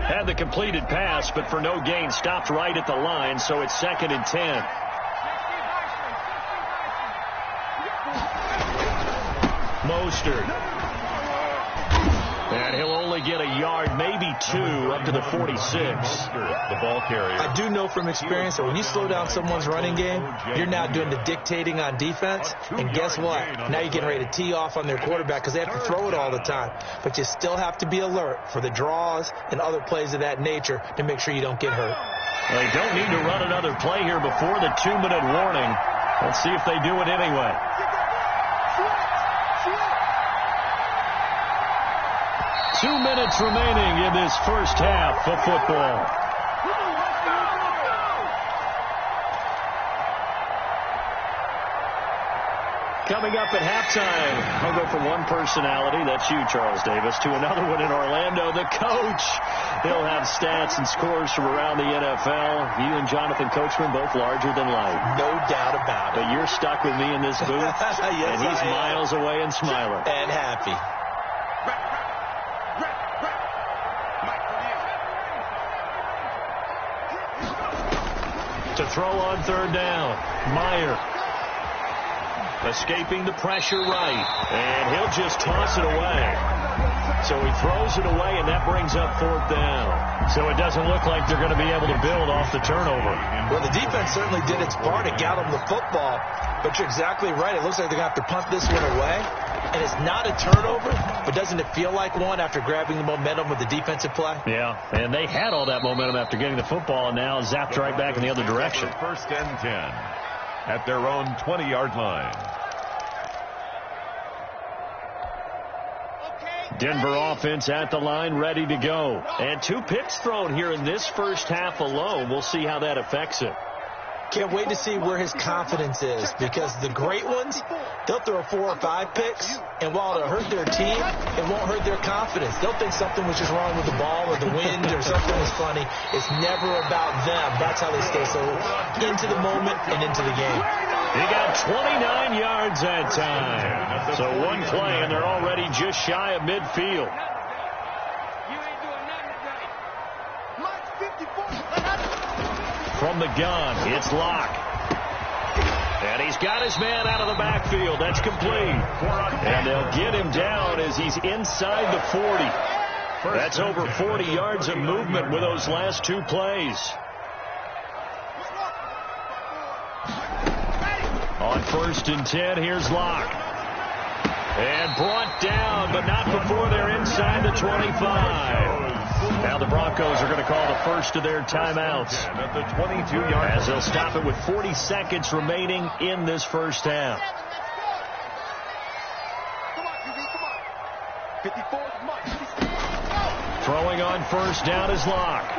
Had the completed pass, but for no gain, stopped right at the line, so it's 2nd and 10. Mostert. And he'll only get a yard, maybe 2, up to the 46. The ball carrier. I do know from experience that when you slow down someone's running game, you're now doing the dictating on defense. And guess what? Now you're getting ready to tee off on their quarterback because they have to throw it all the time. But you still have to be alert for the draws and other plays of that nature to make sure you don't get hurt. They don't need to run another play here before the 2-minute warning. Let's see if they do it anyway. Two minutes remaining in this first half of football. Coming up at halftime, I'll go from one personality, that's you, Charles Davis, to another one in Orlando, the coach. He'll have stats and scores from around the NFL. You and Jonathan Coachman, both larger than life. No doubt about it. But you're stuck with me in this booth, yes, and he's miles away and smiling. And happy. To throw on 3rd down, Meyer. Escaping the pressure right, and he'll just toss it away. So he throws it away, and that brings up 4th down. So it doesn't look like they're going to be able to build off the turnover. Well, the defense certainly did its part to get them the football, but you're exactly right. It looks like they're going to have to punt this one away, and it's not a turnover, but doesn't it feel like one after grabbing the momentum with the defensive play? Yeah, and they had all that momentum after getting the football, and now zapped right back in the other direction. 1st and 10 at their own 20-yard line. Denver offense at the line, ready to go. And 2 picks thrown here in this first half alone. We'll see how that affects it. Can't wait to see where his confidence is, because the great ones, they'll throw 4 or 5 picks, and while it'll hurt their team, it won't hurt their confidence. They'll think something was just wrong with the ball or the wind or something was funny. It's never about them. That's how they stay so into the moment and into the game. He got 29 yards that time. So one play, and they're already just shy of midfield. From the gun, it's Locke. And he's got his man out of the backfield. That's complete. And they'll get him down as he's inside the 40. That's over 40 yards of movement with those last 2 plays. On 1st and 10, here's Locke. And brought down, but not before they're inside the 25. Now the Broncos are going to call the first of their timeouts. At the 22-yard as they'll stop it with 40 seconds remaining in this first half. Throwing on 1st down is Locke.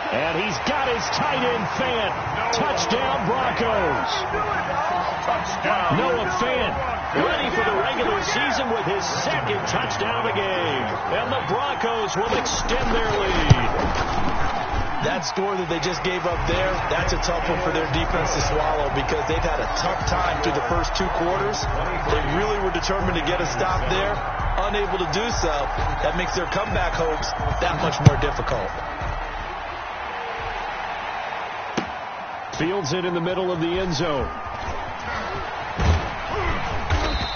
And he's got his tight end Fant. Touchdown Broncos. Noah Fant ready for the regular season with his 2nd touchdown of the game. And the Broncos will extend their lead. That score that they just gave up there, that's a tough one for their defense to swallow, because they've had a tough time through the first 2 quarters. They really were determined to get a stop there. Unable to do so, that makes their comeback hopes that much more difficult. Fields it in the middle of the end zone.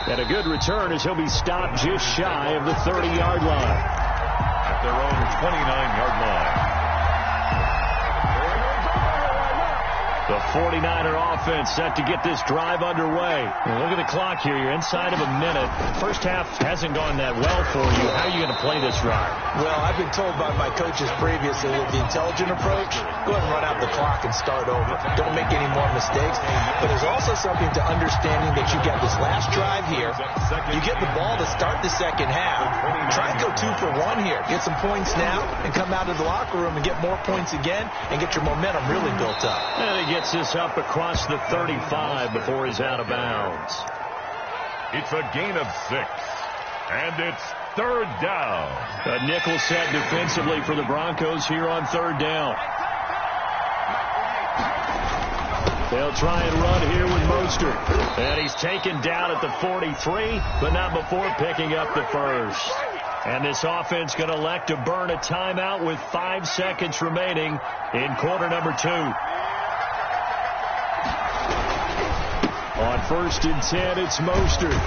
And a good return as he'll be stopped just shy of the 30-yard line. At their own 29-yard line. The 49er offense set to get this drive underway. And look at the clock here. You're inside of a minute. First half hasn't gone that well for you. How are you going to play this drive? Well, I've been told by my coaches previously that the intelligent approach, go ahead and run out the clock and start over. Don't make any more mistakes. But there's also something to understanding that you get this last drive here. You get the ball to start the second half. Try and go 2 for 1 here. Get some points now and come out of the locker room and get more points again and get your momentum really built up. And he gets this up across the 35 before he's out of bounds. It's a gain of 6. And it's 3rd down. A nickel set defensively for the Broncos here on 3rd down. They'll try and run here with Mostert. And he's taken down at the 43, but not before picking up the first. And this offense going to elect to burn a timeout with 5 seconds remaining in quarter number 2. On 1st and 10, it's Mostert.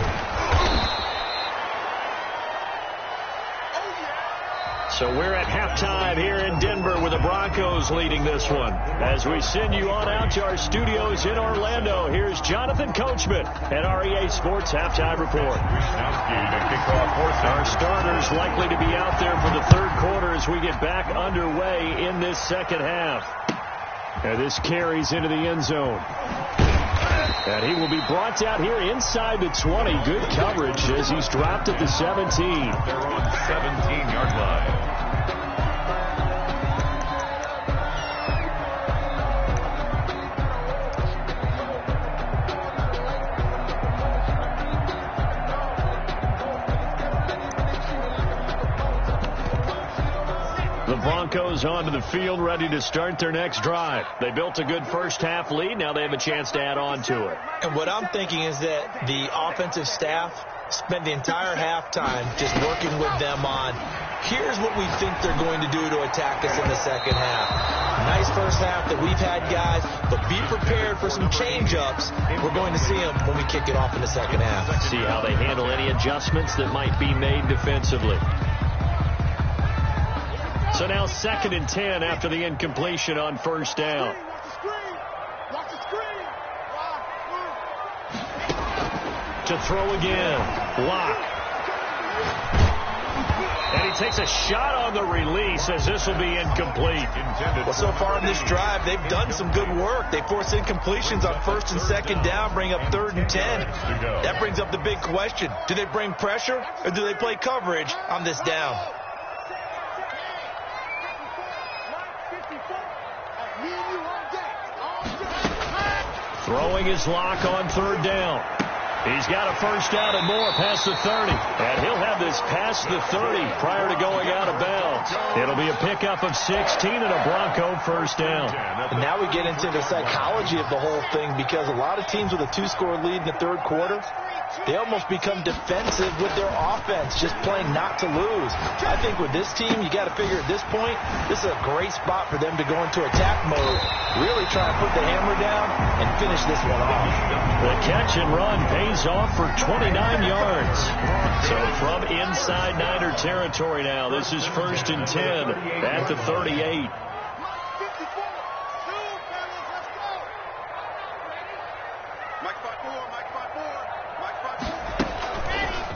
So we're at halftime here in Denver with the Broncos leading this one. As we send you on out to our studios in Orlando, here's Jonathan Coachman at REA Sports Halftime Report. Our starters likely to be out there for the third quarter as we get back underway in this second half. And this carries into the end zone. And he will be brought down here inside the 20. Good coverage as he's dropped at the 17. They're on 17-yard line. The Broncos onto the field, ready to start their next drive. They built a good first-half lead. Now they have a chance to add on to it. And what I'm thinking is that the offensive staff spent the entire halftime just working with them on, here's what we think they're going to do to attack us in the second half. Nice first half that we've had, guys, but be prepared for some change-ups. We're going to see them when we kick it off in the second half. See how they handle any adjustments that might be made defensively. So now 2nd and 10 after the incompletion on first down. To throw again. Lock. And he takes a shot on the release as this will be incomplete. Well, so far in this drive, they've done some good work. They force incompletions on 1st and 2nd down, bring up 3rd and 10. That brings up the big question. Do they bring pressure or do they play coverage on this down? Throwing his lock on 3rd down. He's got a first down and more past the 30. And he'll have this past the 30 prior to going out of bounds. It'll be a pickup of 16 and a Bronco first down. And now we get into the psychology of the whole thing, because a lot of teams with a 2-score lead in the third quarter, they almost become defensive with their offense, just playing not to lose. I think with this team, you got to figure at this point, this is a great spot for them to go into attack mode, really try to put the hammer down and finish this one off. The catch and run pays off for 29 yards. So from inside Niner territory now, this is 1st and 10 at the 38.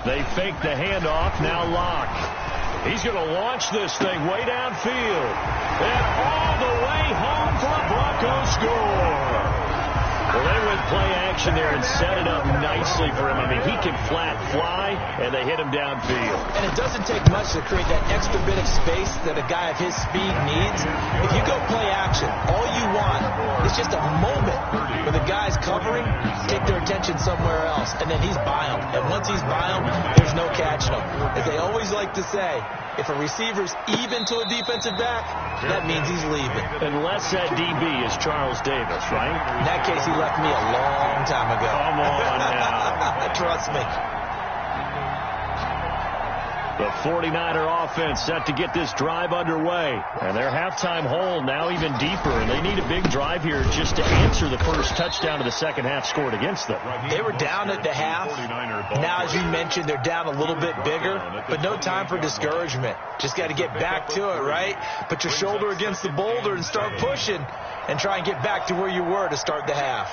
They fake the handoff, now Lock. He's going to launch this thing way downfield. And all the way home for a Broncos score. Well, they went play action there and set it up nicely for him. I mean, he can flat fly, and they hit him downfield. And it doesn't take much to create that extra bit of space that a guy of his speed needs. If you go play action, all you want is just a moment where the guy's covering, take their attention somewhere else, and then he's by him. And once he's by him, there's no catching him. As they always like to say, if a receiver's even to a defensive back, that means he's leaving. Unless that DB is Charles Davis, right? In that case, he left me a long time ago. Come on now. Trust me. The 49er offense set to get this drive underway. And their halftime hole now even deeper. And they need a big drive here just to answer the first touchdown of the second half scored against them. They were down at the half. Now, as you mentioned, they're down a little bit bigger. But no time for discouragement. Just got to get back to it, right? Put your shoulder against the boulder and start pushing. And try and get back to where you were to start the half.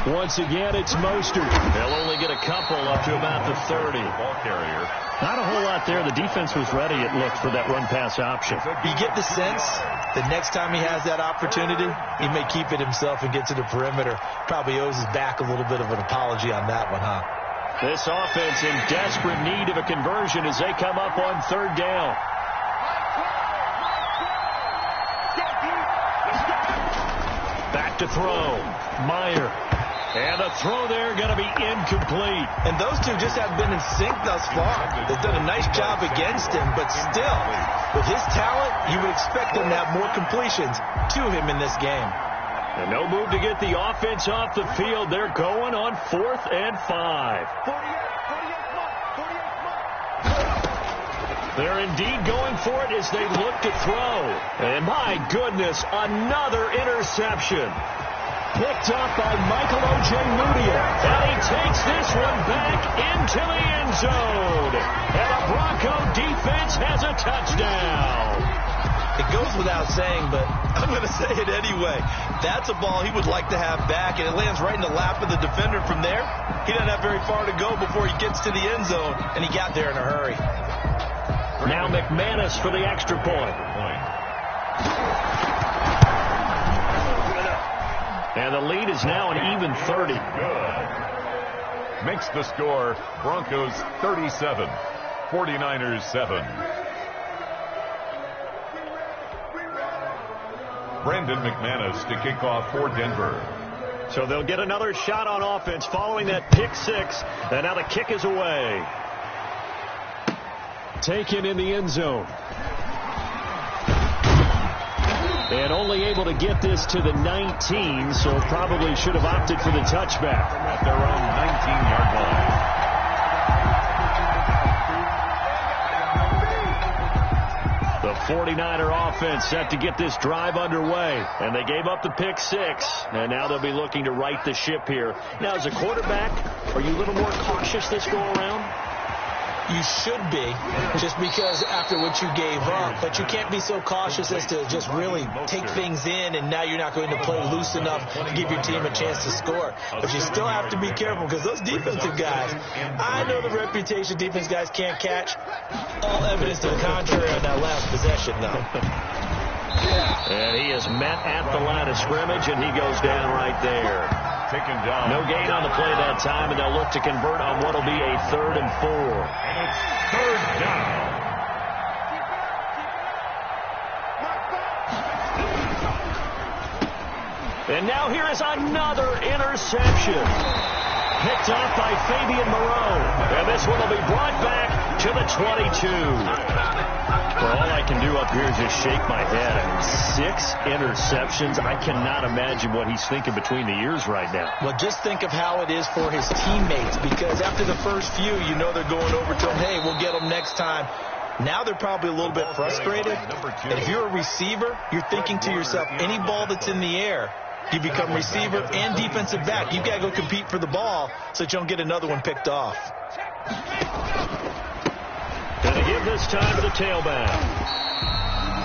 Once again, it's Mostert. They'll only get a couple up to about the 30. Ball carrier. Not a whole lot there. The defense was ready, it looked, for that run-pass option. You get the sense that next time he has that opportunity, he may keep it himself and get to the perimeter. Probably owes his back a little bit of an apology on that one, huh? This offense in desperate need of a conversion as they come up on 3rd down. Back to throw. Meyer. And a throw there going to be incomplete. And those two just have been in sync thus far. They've done a nice job against him, but still, with his talent, you would expect them to have more completions to him in this game. And no move to get the offense off the field. They're going on 4th and 5. They're indeed going for it as they look to throw. And my goodness, another interception. Picked up by Michael O.J. Mudia. And he takes this one back into the end zone. And the Bronco defense has a touchdown. It goes without saying, but I'm going to say it anyway. That's a ball he would like to have back, and it lands right in the lap of the defender from there. He doesn't have very far to go before he gets to the end zone, and he got there in a hurry. Now McManus for the extra point. And the lead is now an even 30. Good. Makes the score Broncos 37, 49ers 7. Brandon McManus to kick off for Denver. So they'll get another shot on offense following that pick six. And now the kick is away. Taken in the end zone. And only able to get this to the 19, so probably should have opted for the touchback. At their own 19-yard line. The 49er offense set to get this drive underway. And they gave up the pick six. And now they'll be looking to right the ship here. Now, as a quarterback, are you a little more cautious this go around? You should be, just because after what you gave up. But you can't be so cautious as to just really take things in, and now you're not going to play loose enough to give your team a chance to score. But you still have to be careful, because those defensive guys, I know the reputation defense guys can't catch. All evidence to the contrary on that last possession, though. And he is met at the line of scrimmage, and he goes down right there. Taken down. No gain on the play that time, and they'll look to convert on what will be a 3rd and 4. And it's 3rd down. And now here is another interception. Picked off by Fabian Moreau. And this one will be brought back to the 22. Well, all I can do up here is just shake my head. 6 interceptions. I cannot imagine what he's thinking between the ears right now. Well, just think of how it is for his teammates, because after the first few, you know they're going over to him, hey, we'll get them next time. Now they're probably a little bit frustrated. And if you're a receiver, you're thinking to yourself, any ball that's in the air, you become receiver and defensive back. You've got to go compete for the ball so that you don't get another one picked off. Going to give this time to the tailback.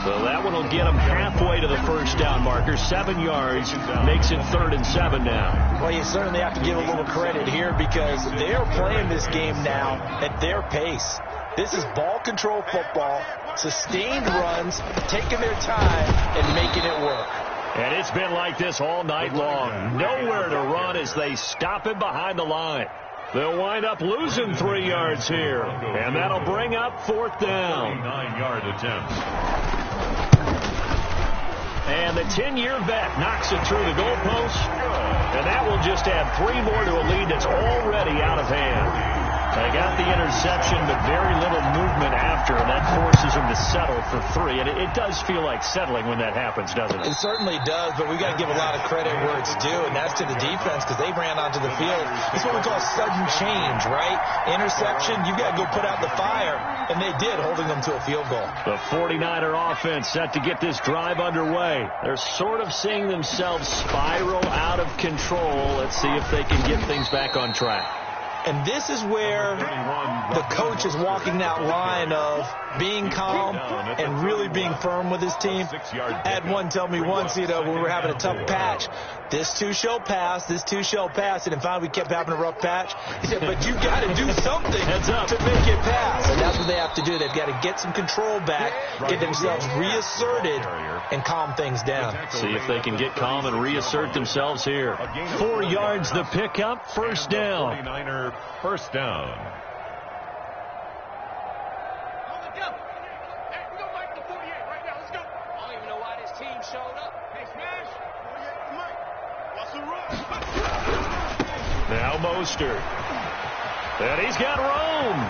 So that one will get them halfway to the first down marker. 7 yards makes it 3rd and 7 now. Well, you certainly have to give a little credit here, because they're playing this game now at their pace. This is ball control football, sustained runs, taking their time and making it work. And it's been like this all night long. Nowhere to run as they stop him behind the line. They'll wind up losing 3 yards here. And that'll bring up 4th down. 9-yard attempt. And the 10-year vet knocks it through the goalpost. And that will just add 3 more to a lead that's already out of hand. They got the interception, but very little movement after, and that forces them to settle for 3. And it does feel like settling when that happens, doesn't it? It certainly does, but we got to give a lot of credit where it's due, and that's to the defense, because they ran onto the field. It's what we call sudden change, right? Interception, you've got to go put out the fire, and they did, holding them to a field goal. The 49er offense set to get this drive underway. They're sort of seeing themselves spiral out of control. Let's see if they can get things back on track. And this is where the coach is walking that line of being calm and really being firm with his team. I had one tell me once, when we were having a tough patch, this too shall pass, this too shall pass. And finally we kept having a rough patch. He said, but you got to do something to make it pass. And that's what they have to do. They've got to get some control back, get themselves reasserted, and calm things down. See if they can get calm and reassert themselves here. 4 yards the pickup, 1st down. 49er first down. Now Mostert. And he's got Rome.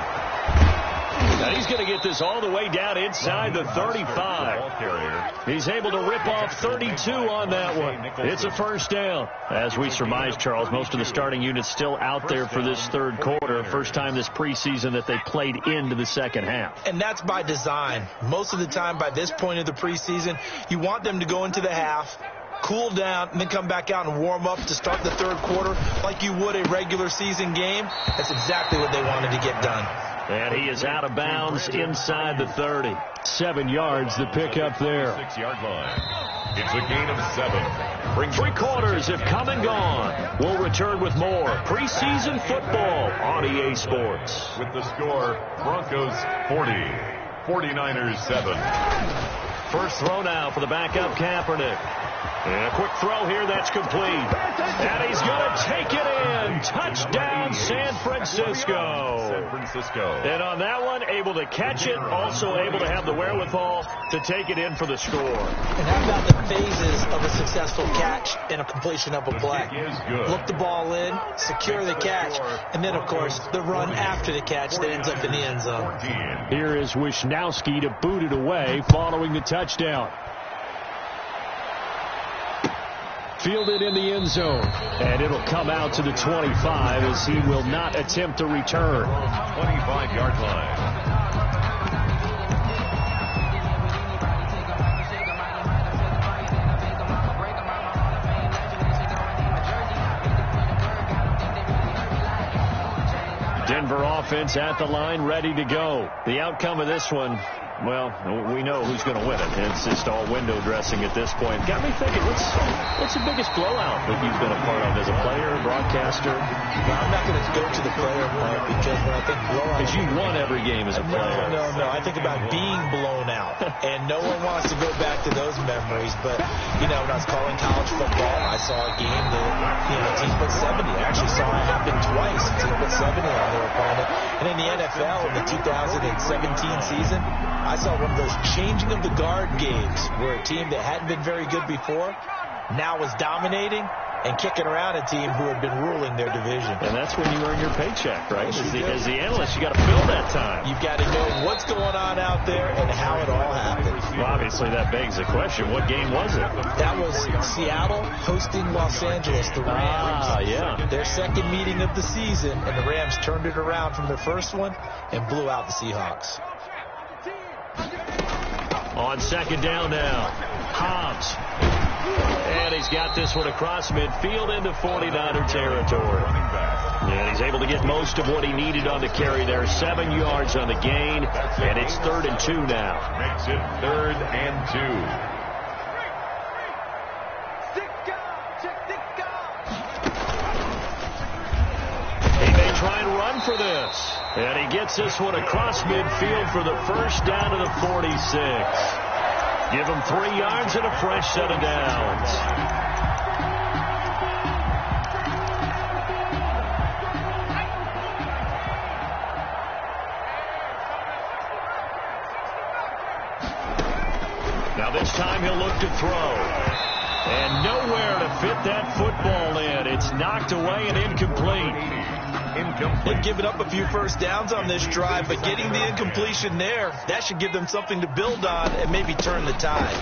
And he's going to get this all the way down inside the 35. He's able to rip off 32 on that one. It's a first down. As we surmise, Charles, most of the starting units still out there for this third quarter. First time this preseason that they played into the second half. And that's by design. Most of the time by this point of the preseason, you want them to go into the half, cool down, and then come back out and warm up to start the third quarter like you would a regular season game. That's exactly what they wanted to get done. And he is out of bounds inside the 30. 7 yards, the pickup there. 6-yard line. It's a gain of 7. 3 quarters have come and gone. We'll return with more preseason football on EA Sports. With the score, Broncos 40, 49ers 7. First throw now for the backup Kaepernick. And a quick throw here that's complete. And he's going to take it in. Touchdown, San Francisco. San Francisco. And on that one, able to catch it, also able to have the wherewithal to take it in for the score. And how about the phases of a successful catch and a completion of a play? Look the ball in, secure the catch, and then, of course, the run after the catch that ends up in the end zone. Here is Wisnowski to boot it away following the touchdown. Fielded in the end zone. And it'll come out to the 25 as he will not attempt to return. 25-yard line. Denver offense at the line, ready to go. The outcome of this one, well, we know who's going to win it. It's just all window dressing at this point. Got me thinking, what's the biggest blowout that you've been a part of as a player, broadcaster? Well, I'm not going to go to the player part because when I think blowout... Because you won every game as a player. No. I think about being blown out. And no one wants to go back to those memories. But, when I was calling college football, I saw a game that, team put 70. I actually saw it happen twice. A team put 70 on their opponent. And in the NFL, in the 2017 season, I saw one of those changing of the guard games where a team that hadn't been very good before now was dominating and kicking around a team who had been ruling their division. And that's when you earn your paycheck, right? As the analyst, you got to fill that time. You've got to know what's going on out there and how it all happened. Well, obviously, that begs the question, what game was it? That was Seattle hosting Los Angeles, the Rams. Yeah. Their second meeting of the season, and the Rams turned it around from their first one and blew out the Seahawks. On second down now, Hobbs. And he's got this one across midfield into 49er territory. And he's able to get most of what he needed on the carry there. 7 yards on the gain, and it's 3rd and 2 now. Makes it 3rd and 2. He may try and run for this. And he gets this one across midfield for the first down to the 46. Give him 3 yards and a fresh set of downs. Now this time he'll look to throw. And nowhere to fit that football in. It's knocked away and incomplete. They've given up a few first downs on this drive, but getting the incompletion there, that should give them something to build on and maybe turn the tide.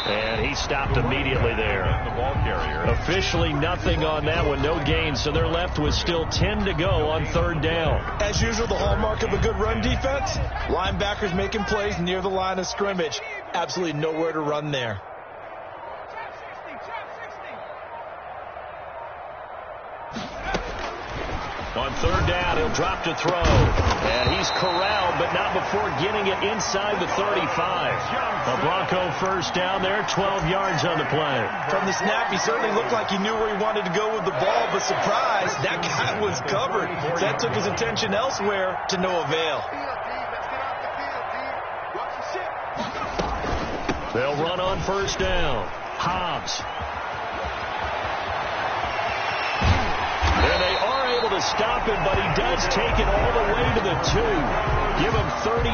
And he stopped immediately there. The ball carrier. Officially nothing on that one, no gain, so they're left with still 10 to go on 3rd down. As usual, the hallmark of a good run defense, linebackers making plays near the line of scrimmage. Absolutely nowhere to run there. On 3rd down, he'll drop to throw. And he's corralled, but not before getting it inside the 35. A Bronco first down there, 12 yards on the play. From the snap, he certainly looked like he knew where he wanted to go with the ball, but surprise, that guy was covered. That took his attention elsewhere to no avail. They'll run on 1st down. Hobbs. And they are able to stop him, but he does take it all the way to the 2. Give him 32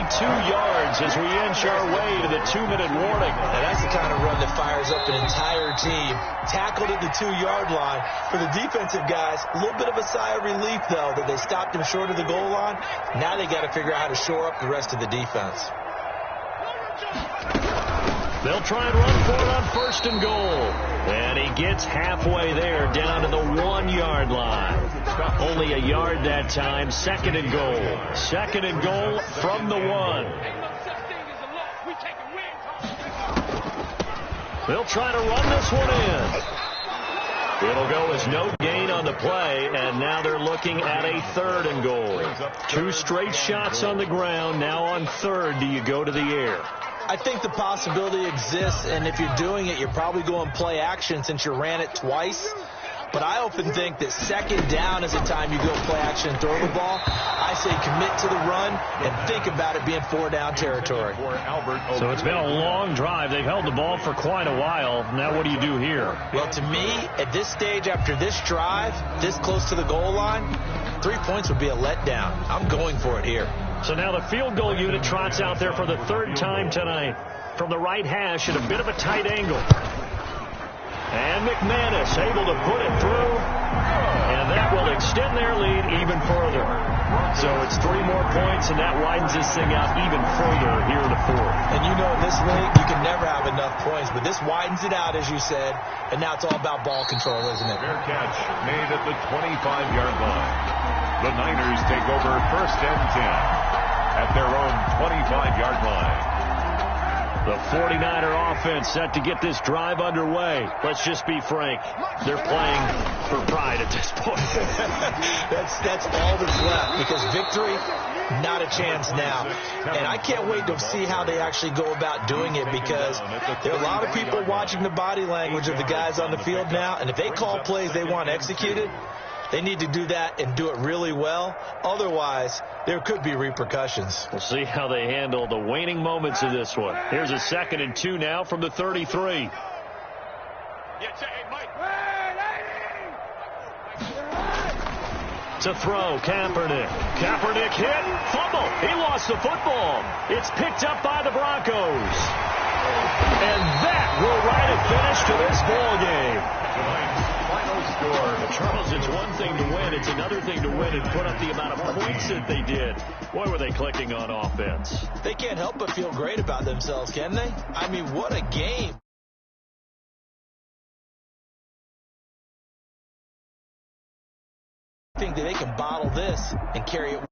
yards as we inch our way to the 2-minute warning. And that's the kind of run that fires up an entire team. Tackled at the 2-yard line. For the defensive guys, a little bit of a sigh of relief, though, that they stopped him short of the goal line. Now they got to figure out how to shore up the rest of the defense. They'll try and run for it on 1st and goal. And he gets halfway there, down to the 1-yard line. Only a yard that time. 2nd and goal. 2nd and goal from the 1. They'll try to run this one in. It'll go as no gain on the play, and now they're looking at a 3rd and goal. 2 straight shots on the ground. Now on 3rd, do you go to the air? I think the possibility exists, and if you're doing it, you're probably going play action since you ran it twice. But I often think that 2nd down is the time you go play action and throw the ball. I say commit to the run and think about it being 4-down territory. So it's been a long drive. They've held the ball for quite a while. Now what do you do here? Well, to me, at this stage after this drive, this close to the goal line, 3 points would be a letdown. I'm going for it here. So now the field goal unit trots out there for the 3rd time tonight from the right hash at a bit of a tight angle. And McManus able to put it through, and that will extend their lead even further. So it's 3 more points, and that widens this thing out even further here in the 4th. And you know in this league, you can never have enough points, but this widens it out, as you said, and now it's all about ball control, isn't it? Fair catch made at the 25-yard line. The Niners take over 1st and 10 at their own 25-yard line. The 49er offense set to get this drive underway. Let's just be frank. They're playing for pride at this point. that's all that's left, because victory, not a chance now. And I can't wait to see how they actually go about doing it, because there are a lot of people watching the body language of the guys on the field now, and if they call plays they want executed, they need to do that and do it really well. Otherwise, there could be repercussions. We'll see how they handle the waning moments of this one. Here's a 2nd and 2 now from the 33. To throw, Kaepernick. Kaepernick hit, fumble. He lost the football. It's picked up by the Broncos. And that will write a finish to this ball game. Charles, it's one thing to win. It's another thing to win and put up the amount of points that they did. Boy, were they clicking on offense. They can't help but feel great about themselves, can they? I mean, what a game. I think that they can bottle this and carry it.